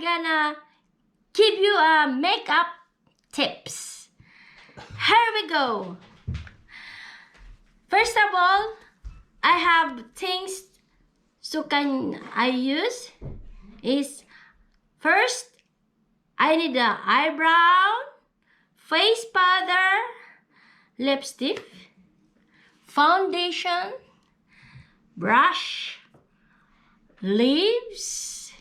gonna give you a makeup tips. Here we go. First of all, I have things so can I use is first I need an eyebrow, face powder, lipstick, foundation, brush, leaves,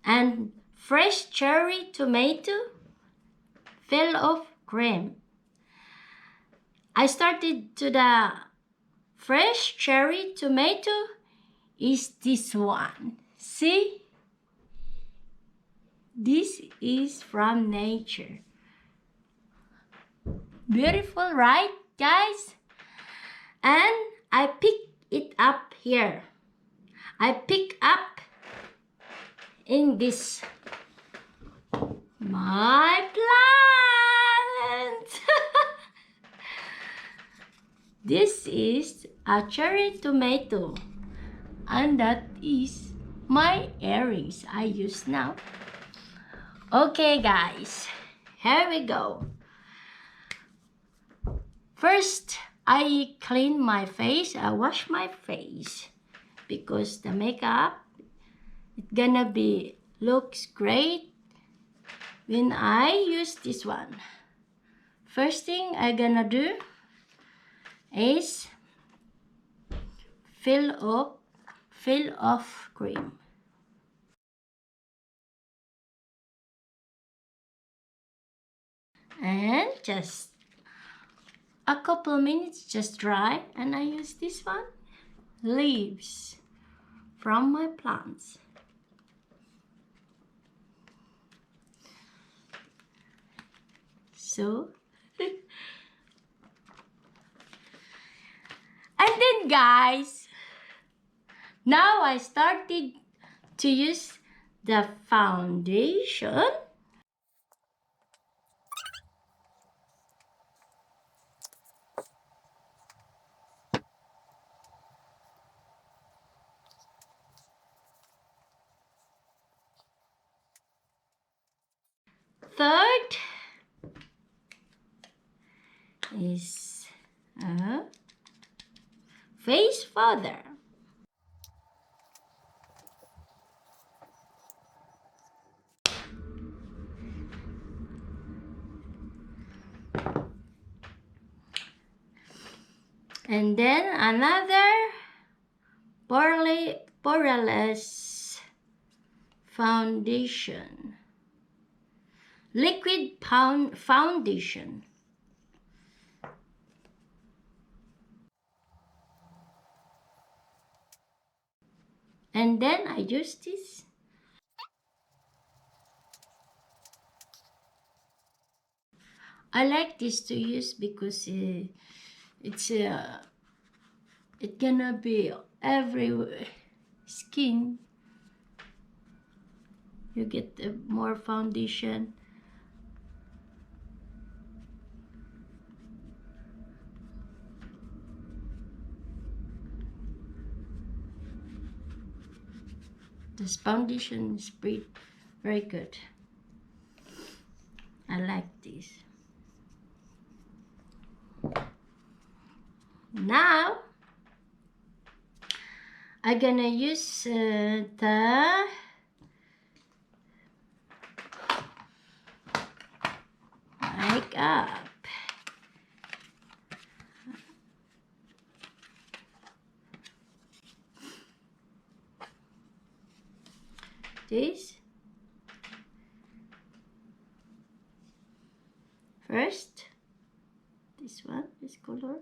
and fresh cherry tomato, fill of cream. I started to the fresh cherry tomato is this one. See? This is from nature. Beautiful, right, guys? And I pick it up here. I pick up in this my plant. This is a cherry tomato, and that is my earrings I use now. Okay, guys, here we go. First, I clean my face. I wash my face because the makeup it's gonna be looks great when I use this one. First thing I gonna do is fill off cream. And just a couple minutes just dry, and I use this one, leaves from my plants. So and then guys, now I started to use the foundation. Third is a face powder. And then another poreless foundation. Liquid foundation. And then I use this. I like this to use because it's gonna be everywhere. Skin. You get more foundation. This foundation is very good. I like this. Now I'm gonna use the makeup. This first, this one, this color.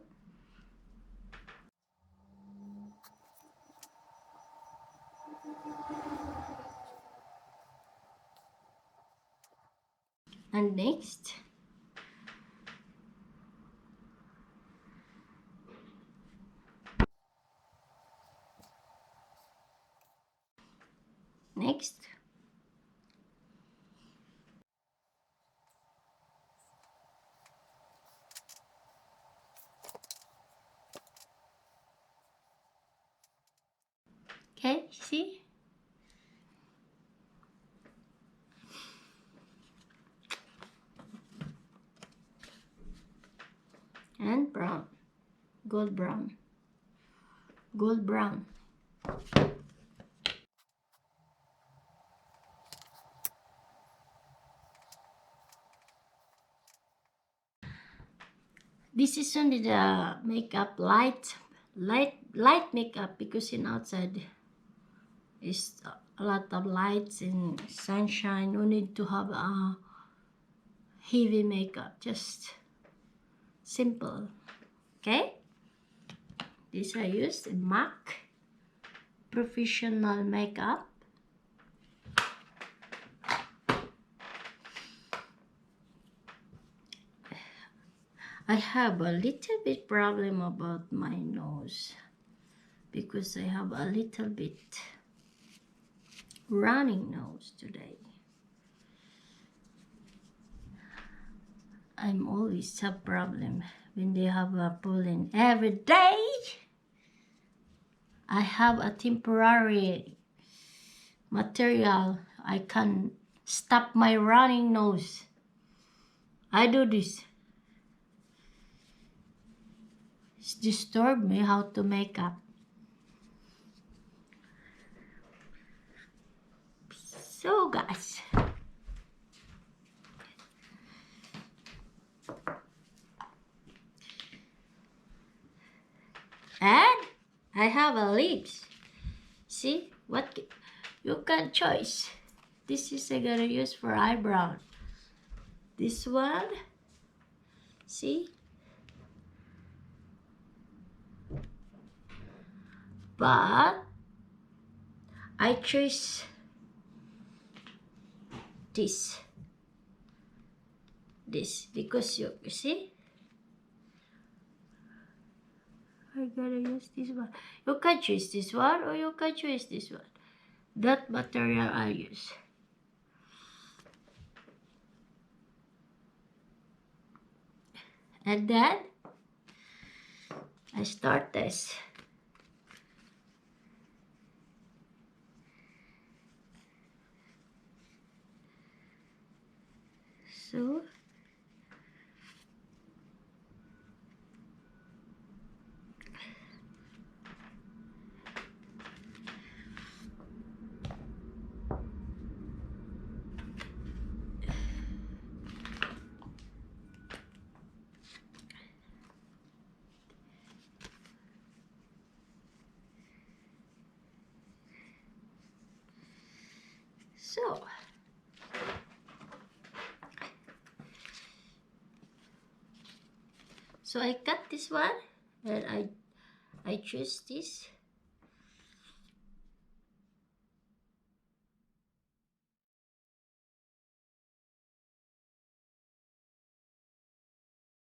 And next, okay, see? gold brown. Gold brown. This is only the makeup light makeup, because in outside is a lot of lights and sunshine. No need to have a heavy makeup, just simple. Okay, this I used in MAC professional makeup. I have a little bit problem about my nose because I have a little bit running nose today. I'm always have problem when they have a pollen every day. I have a temporary material. I can stop my running nose. I do this. It's disturbed me how to make up. So guys, and I have a lips. See what you can choice. This is I gonna use for eyebrow. This one, see, but I choose this because you see, I gotta use this one. You can choose this one or you can choose this one. That material I use. And then I start this. So So I cut this one and I choose this.